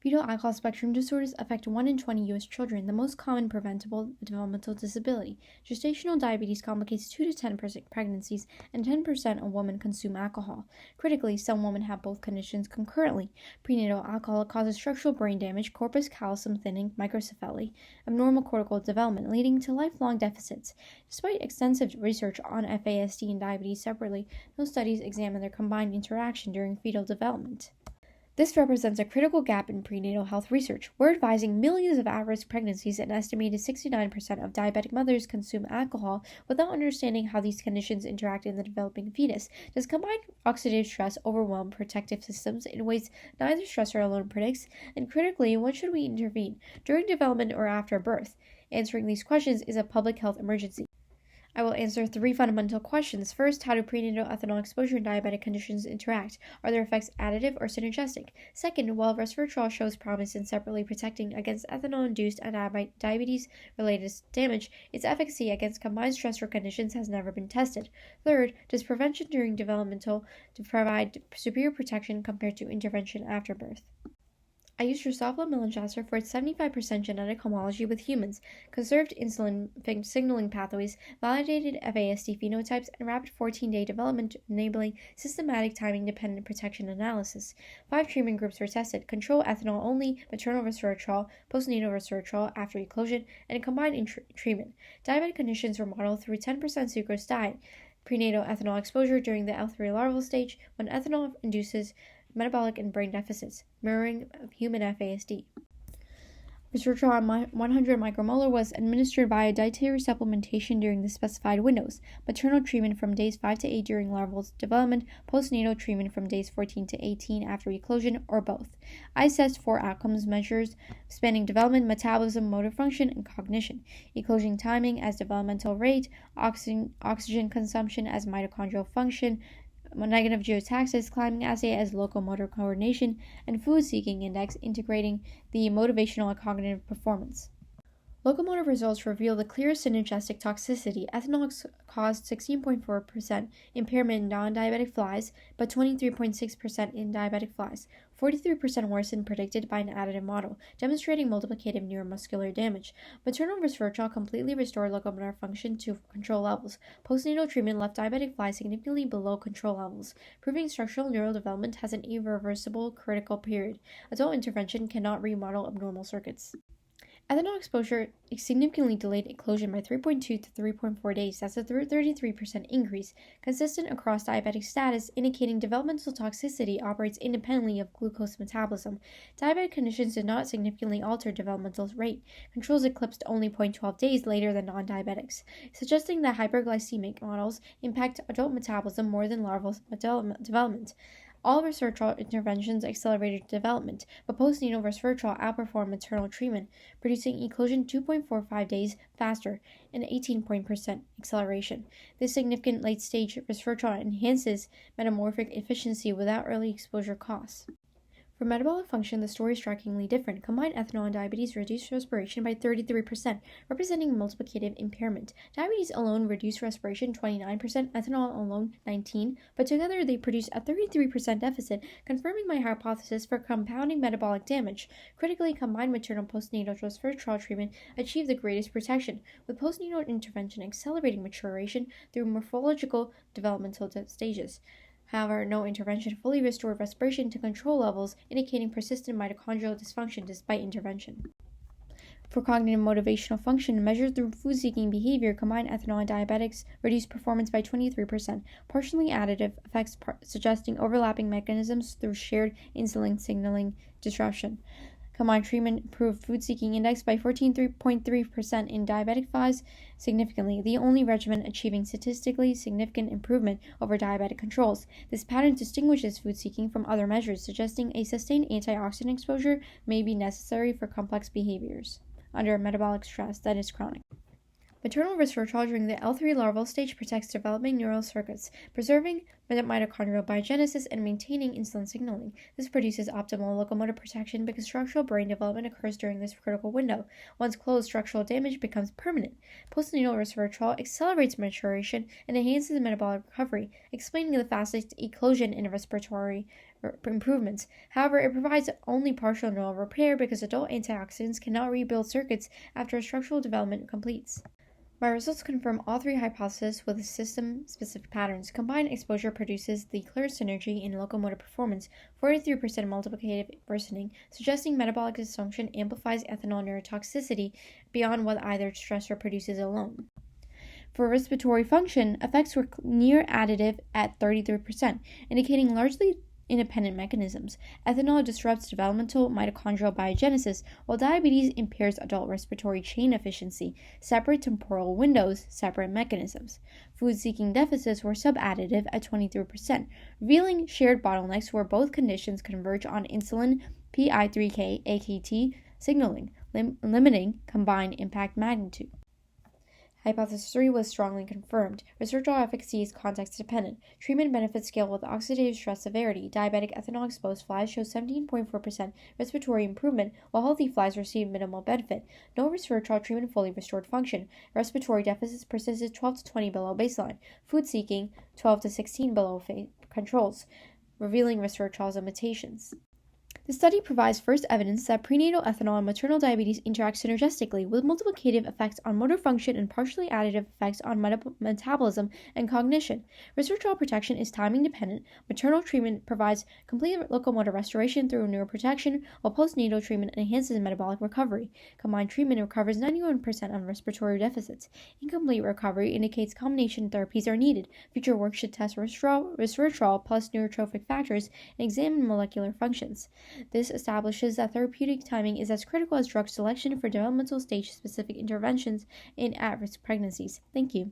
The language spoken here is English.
Fetal alcohol spectrum disorders affect 1 in 20 U.S. children, the most common preventable developmental disability. Gestational diabetes complicates 2 to 10% pregnancies, and 10% of women consume alcohol. Critically, some women have both conditions concurrently. Prenatal alcohol causes structural brain damage, corpus callosum thinning, microcephaly, abnormal cortical development, leading to lifelong deficits. Despite extensive research on FASD and diabetes separately, no studies examine their combined interaction during fetal development. This represents a critical gap in prenatal health research. We're advising millions of at-risk pregnancies, and an estimated 69% of diabetic mothers consume alcohol without understanding how these conditions interact in the developing fetus. Does combined oxidative stress overwhelm protective systems in ways neither stressor alone predicts? And critically, when should we intervene? During development or after birth? Answering these questions is a public health emergency. I will answer 3 fundamental questions. First, how do prenatal ethanol exposure and diabetic conditions interact? Are their effects additive or synergistic? Second, while resveratrol shows promise in separately protecting against ethanol-induced and diabetes-related damage, its efficacy against combined stressor conditions has never been tested. Third, does prevention during developmental provide superior protection compared to intervention after birth? I used Drosophila melanogaster for its 75% genetic homology with humans, conserved insulin signaling pathways, validated FASD phenotypes, and rapid 14-day development enabling systematic timing-dependent protection analysis. 5 treatment groups were tested: control ethanol only, maternal resveratrol, postnatal resveratrol after eclosion, and a combined treatment. Diabetic conditions were modeled through 10% sucrose diet, prenatal ethanol exposure during the L3 larval stage, when ethanol induces metabolic and brain deficits, mirroring human FASD. Resveratrol 100 micromolar was administered via dietary supplementation during the specified windows: maternal treatment from days 5 to 8 during larval development, postnatal treatment from days 14 to 18 after eclosion, or both. I assessed 4 outcomes measures spanning development, metabolism, motor function, and cognition: eclosion timing as developmental rate, oxygen consumption as mitochondrial function, negative geotaxis climbing assay as locomotor coordination, and food seeking index integrating the motivational and cognitive performance. Locomotor results reveal the clearest synergistic toxicity. Ethanol caused 16.4% impairment in non-diabetic flies, but 23.6% in diabetic flies. 43% worse than predicted by an additive model, demonstrating multiplicative neuromuscular damage. Maternal resveratrol completely restored locomotor function to control levels. Postnatal treatment left diabetic flies significantly below control levels, proving structural neurodevelopment has an irreversible critical period. Adult intervention cannot remodel abnormal circuits. Ethanol exposure significantly delayed eclosion by 3.2 to 3.4 days. That's a 33% increase, consistent across diabetic status, indicating developmental toxicity operates independently of glucose metabolism. Diabetic conditions did not significantly alter developmental rate. Controls eclipsed only 0.12 days later than non-diabetics, suggesting that hyperglycemic models impact adult metabolism more than larval development. All resveratrol interventions accelerated development, but postnatal resveratrol outperformed maternal treatment, producing eclosion 2.45 days faster, an 18% acceleration. This significant late-stage resveratrol enhances metamorphic efficiency without early exposure costs. For metabolic function, the story is strikingly different. Combined ethanol and diabetes reduced respiration by 33%, representing multiplicative impairment. Diabetes alone reduced respiration 29%, ethanol alone 19%, but together they produced a 33% deficit, confirming my hypothesis for compounding metabolic damage. Critically, combined maternal postnatal resveratrol treatment achieved the greatest protection, with postnatal intervention accelerating maturation through morphological developmental stages. However, no intervention fully restored respiration to control levels, indicating persistent mitochondrial dysfunction despite intervention. For cognitive motivational function, measured through food-seeking behavior, combined ethanol and diabetics reduced performance by 23%, partially additive effects suggesting overlapping mechanisms through shared insulin signaling disruption. Combined treatment improved food-seeking index by 14.3% in diabetic flies, significantly, the only regimen achieving statistically significant improvement over diabetic controls. This pattern distinguishes food-seeking from other measures, suggesting a sustained antioxidant exposure may be necessary for complex behaviors under metabolic stress that is chronic. Maternal resveratrol during the L3 larval stage protects developing neural circuits, preserving mitochondrial biogenesis and maintaining insulin signaling. This produces optimal locomotor protection because structural brain development occurs during this critical window. Once closed, structural damage becomes permanent. Postnatal resveratrol accelerates maturation and enhances metabolic recovery, explaining the fastest eclosion in respiratory improvements. However, it provides only partial neural repair because adult antioxidants cannot rebuild circuits after structural development completes. My results confirm all three hypotheses with system-specific patterns. Combined exposure produces the clear synergy in locomotor performance, 43% multiplicative worsening, suggesting metabolic dysfunction amplifies ethanol neurotoxicity beyond what either stressor produces alone. For respiratory function, effects were near additive at 33%, indicating largely independent mechanisms. Ethanol disrupts developmental mitochondrial biogenesis, while diabetes impairs adult respiratory chain efficiency. Separate temporal windows, separate mechanisms. Food-seeking deficits were subadditive at 23%, revealing shared bottlenecks where both conditions converge on insulin PI3K AKT signaling, limiting combined impact magnitude. Hypothesis 3 was strongly confirmed. Resveratrol efficacy is context-dependent. Treatment benefits scale with oxidative stress severity. Diabetic ethanol-exposed flies show 17.4% respiratory improvement, while healthy flies receive minimal benefit. No resveratrol treatment fully restored function. Respiratory deficits persisted 12 to 20 below baseline. Food-seeking 12 to 16 below controls, revealing resveratrol's limitations. The study provides first evidence that prenatal ethanol and maternal diabetes interact synergistically, with multiplicative effects on motor function and partially additive effects on metabolism and cognition. Resveratrol protection is timing dependent. Maternal treatment provides complete locomotor restoration through neuroprotection, while postnatal treatment enhances metabolic recovery. Combined treatment recovers 91% on respiratory deficits. Incomplete recovery indicates combination therapies are needed. Future work should test resveratrol plus neurotrophic factors and examine molecular functions. This establishes that therapeutic timing is as critical as drug selection for developmental stage-specific interventions in at-risk pregnancies. Thank you.